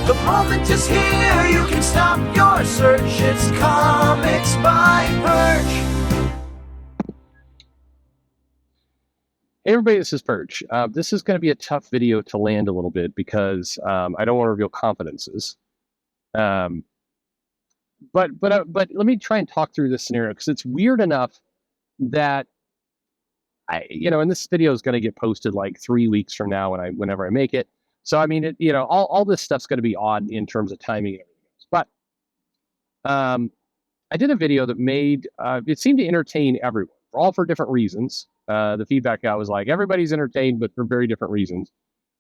The moment is here, you can stop your search. It's Comics by Perch. Hey everybody, this is Perch. This is going to be a tough video to land a little bit because I don't want to reveal confidences. But let me try and talk through this scenario because it's weird enough that and this video is going to get posted like 3 weeks from now whenever I make it. So I mean, all this stuff's going to be odd in terms of timing and everything else. But I did a video that made it seemed to entertain everyone, all for different reasons. The feedback I was like, everybody's entertained, but for very different reasons.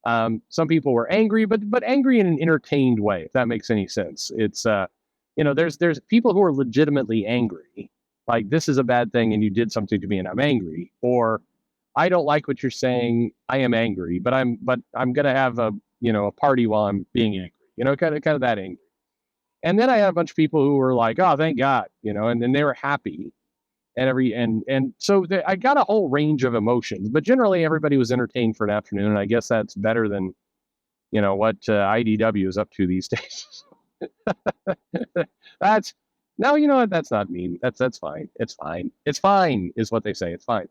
Some people were angry, but angry in an entertained way, if that makes any sense. It's there's people who are legitimately angry, like this is a bad thing and you did something to me and I'm angry, or I don't like what you're saying, I am angry, but I'm gonna have a party while I'm being angry, kind of that angry. And then I had a bunch of people who were like, oh, thank God, and then they were happy. And so I got a whole range of emotions, but generally everybody was entertained for an afternoon, and I guess that's better than what IDW is up to these days. That's what, that's not mean. That's fine. It's fine is what they say. It's fine.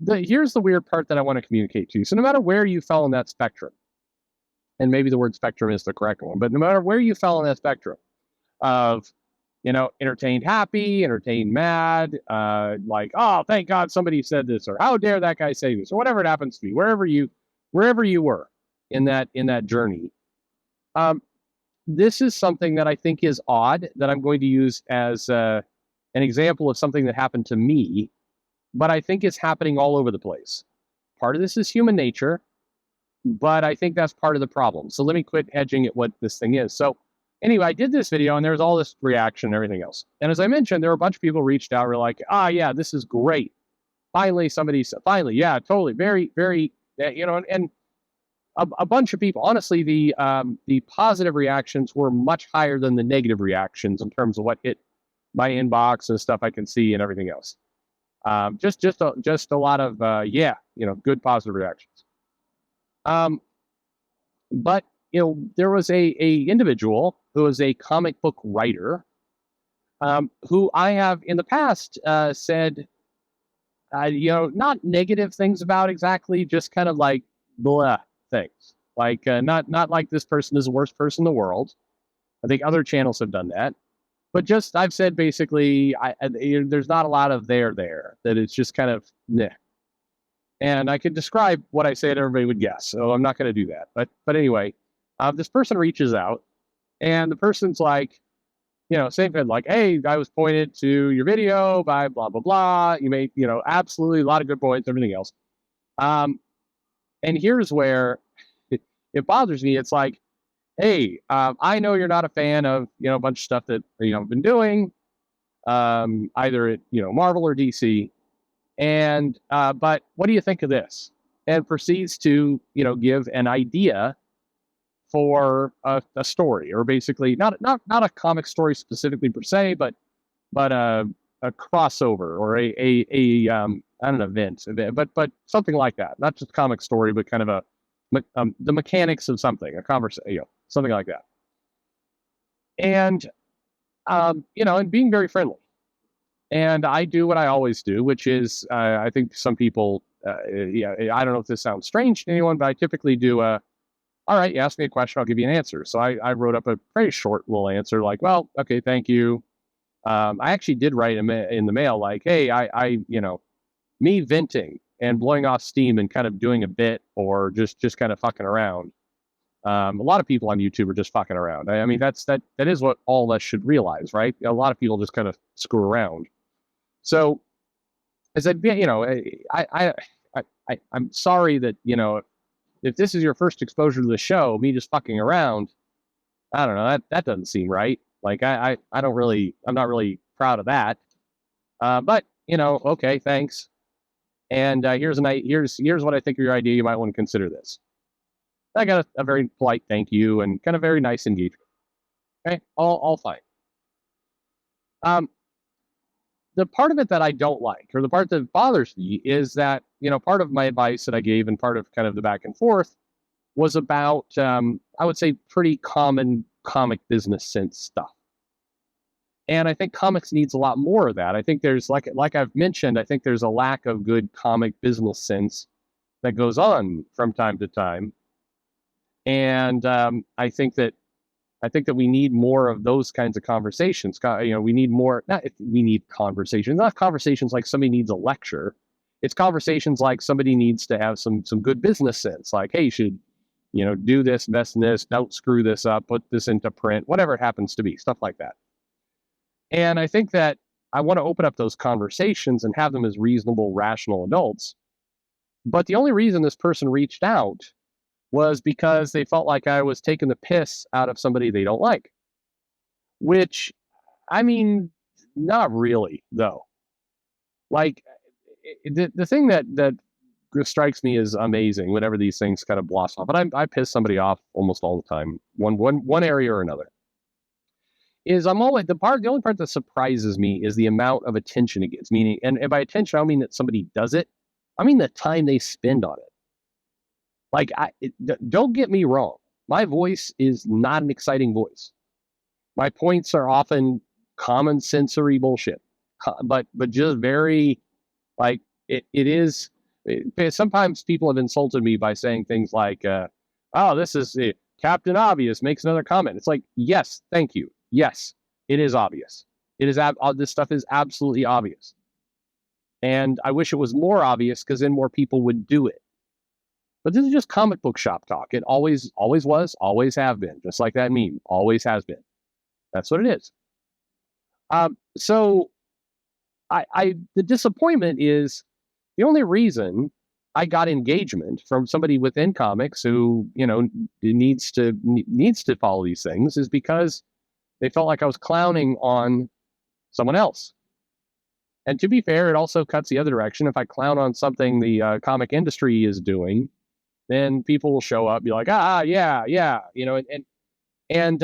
Here's the weird part that I want to communicate to you. So no matter where you fell in that spectrum, and maybe the word spectrum is the correct one, but no matter where you fell in that spectrum of entertained happy, entertained mad, like, oh, thank God somebody said this, or how dare that guy say this, or whatever it happens to be, wherever you were in that journey. This is something that I think is odd that I'm going to use as an example of something that happened to me, but I think it's happening all over the place. Part of this is human nature, but I think that's part of the problem. So let me quit hedging at what this thing is. So anyway, I did this video and there was all this reaction and everything else. And as I mentioned, there were a bunch of people reached out, were like, yeah, this is great. Finally, somebody said, finally, yeah, totally, very, very, and a bunch of people, honestly, the positive reactions were much higher than the negative reactions in terms of what hit my inbox and stuff I can see and everything else. Just a lot of, good positive reactions. But there was a individual who was a comic book writer, who I have in the past said, not negative things about exactly, just kind of like blah things. Like not like this person is the worst person in the world. I think other channels have done that. But just I've said basically, there's not a lot of there that it's just kind of meh. And I could describe what I said, everybody would guess. So I'm not going to do that. But anyway, this person reaches out, and the person's like, same thing, like, hey, I was pointed to your video by blah, blah, blah. You made, absolutely a lot of good points, everything else. And here's where it bothers me. It's like, hey, I know you're not a fan of, a bunch of stuff that, I've been doing, either at, Marvel or DC. And, but what do you think of this? And proceeds to, give an idea for a story, or basically not a comic story specifically per se, but a crossover or an event, but something like that. Not just comic story, but kind of the mechanics of something, a conversation, something like that. And, and being very friendly. And I do what I always do, which is, I think some people, I don't know if this sounds strange to anyone, but I typically do all right, you ask me a question, I'll give you an answer. So I wrote up a pretty short little answer, like, well, okay, thank you. I actually did write in the mail, like, hey, I me venting and blowing off steam and kind of doing a bit, or just kind of fucking around. A lot of people on YouTube are just fucking around. I mean, that is what all of us should realize, right? A lot of people just kind of screw around. So I said, I'm sorry that, if this is your first exposure to the show, me just fucking around, I don't know, that doesn't seem right. Like, I'm not really proud of that. But, okay, thanks. And here's what I think of your idea. You might want to consider this. I got a very polite thank you and kind of very nice engagement. Okay, all fine. The part of it that I don't like, or the part that bothers me, is that, part of my advice that I gave and part of kind of the back and forth was about, I would say, pretty common comic business sense stuff. And I think comics needs a lot more of that. I think there's like I've mentioned, I think there's a lack of good comic business sense that goes on from time to time. And I think that we need more of those kinds of conversations. We need more. Not we need conversations. Not conversations like somebody needs a lecture. It's conversations like somebody needs to have some good business sense. Like, hey, you should do this, invest in this. Don't screw this up. Put this into print. Whatever it happens to be, stuff like that. And I think that I want to open up those conversations and have them as reasonable, rational adults. But the only reason this person reached out was because they felt like I was taking the piss out of somebody they don't like. Which, I mean, not really, though. Like, the thing that strikes me as amazing whenever these things kind of blossom off, but I piss somebody off almost all the time, one area or another. Is I'm always the only part that surprises me is the amount of attention it gets. Meaning, and by attention, I don't mean that somebody does it. I mean the time they spend on it. Like, don't get me wrong. My voice is not an exciting voice. My points are often common sensory bullshit, but just very like it is. Sometimes people have insulted me by saying things like, "Oh, this is Captain Obvious makes another comment." It's like, yes, thank you. Yes, it is obvious. It is this stuff is absolutely obvious, and I wish it was more obvious because then more people would do it. But this is just comic book shop talk. It always was, always have been. Just like that meme, always has been. That's what it is. So the disappointment is the only reason I got engagement from somebody within comics who needs to follow these things is because they felt like I was clowning on someone else. And to be fair, it also cuts the other direction. If I clown on something the comic industry is doing, then people will show up, be like, yeah, and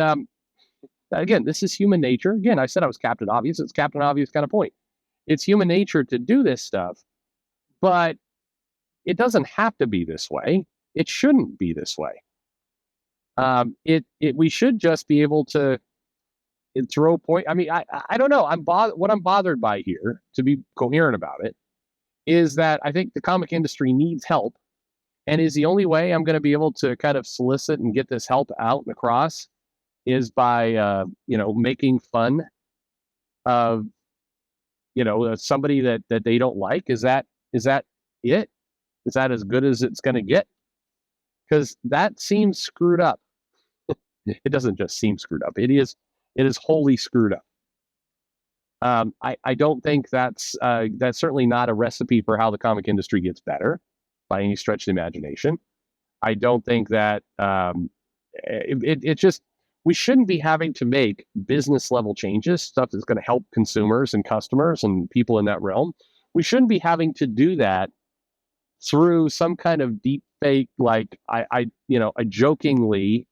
again, this is human nature. Again, I said I was Captain Obvious. It's Captain Obvious kind of point. It's human nature to do this stuff, but it doesn't have to be this way. It shouldn't be this way. We should just be able to throw point. I mean, I don't know. What I'm bothered by here, to be coherent about it, is that I think the comic industry needs help. And is the only way I'm going to be able to kind of solicit and get this help out and across is by, making fun of, somebody that they don't like. Is that it? Is that as good as it's going to get? Because that seems screwed up. It doesn't just seem screwed up. It is wholly screwed up. I don't think that's certainly not a recipe for how the comic industry gets better by any stretch of the imagination. I don't think that it just, we shouldn't be having to make business level changes, stuff that's going to help consumers and customers and people in that realm. We shouldn't be having to do that through some kind of deep fake, like I jokingly,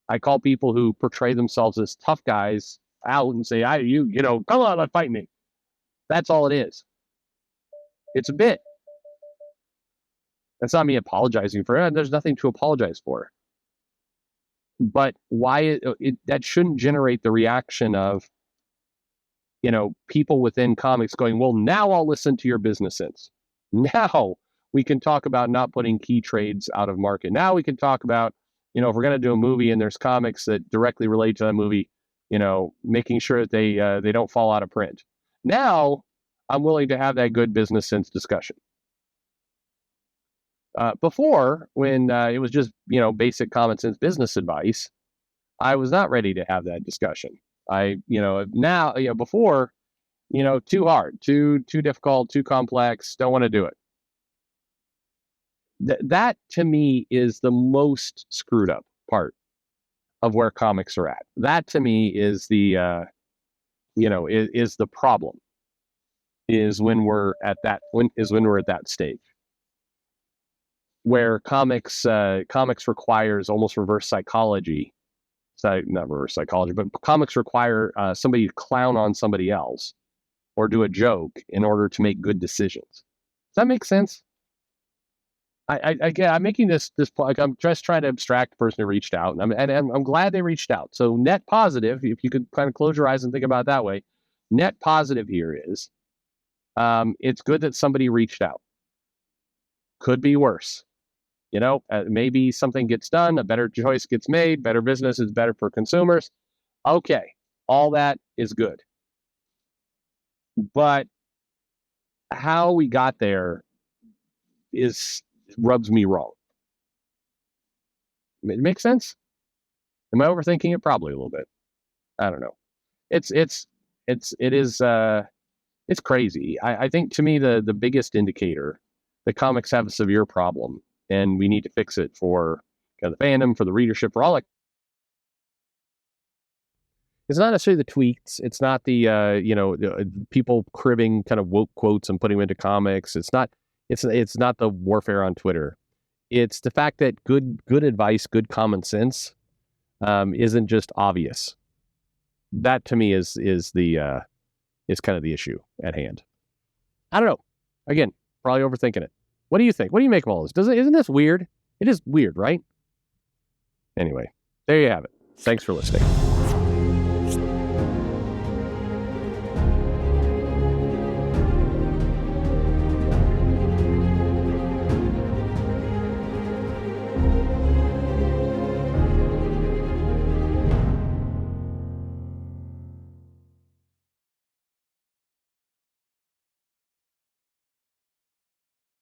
I call people who portray themselves as tough guys out and say, come on, fight me. That's all it is. It's a bit. That's not me apologizing for it. There's nothing to apologize for. But why that shouldn't generate the reaction of, people within comics going, well, now I'll listen to your business sense. Now we can talk about not putting key trades out of market. Now we can talk about, if we're going to do a movie and there's comics that directly relate to that movie, making sure that they don't fall out of print. Now I'm willing to have that good business sense discussion. Before, when it was just, basic common sense business advice, I was not ready to have that discussion. Now, before, too hard, too difficult, too complex, don't want to do it. That to me is the most screwed up part of where comics are at. That to me is the, is the problem. Is when we're at that stage where comics requires almost reverse psychology. So not reverse psychology, but comics require somebody to clown on somebody else or do a joke in order to make good decisions. Does that make sense? I'm making this like I'm just trying to abstract the person who reached out, and I'm glad they reached out. So net positive, if you could kind of close your eyes and think about it that way, net positive here is it's good that somebody reached out. Could be worse. Maybe something gets done, a better choice gets made, better business is better for consumers. Okay, all that is good. But how we got there rubs me wrong. It makes sense? Am I overthinking it? Probably a little bit. I don't know. It's crazy. I think to me the biggest indicator the comics have a severe problem and we need to fix it for kind of the fandom, for the readership, for all that. It's not necessarily the tweets. It's not the people cribbing kind of woke quotes and putting them into comics. It's not the warfare on Twitter. It's the fact that good advice, good common sense, isn't just obvious. That to me is kind of the issue at hand. I don't know. Again, probably overthinking it. What do you think? What do you make of all this? Isn't this weird? It is weird, right? Anyway, there you have it. Thanks for listening.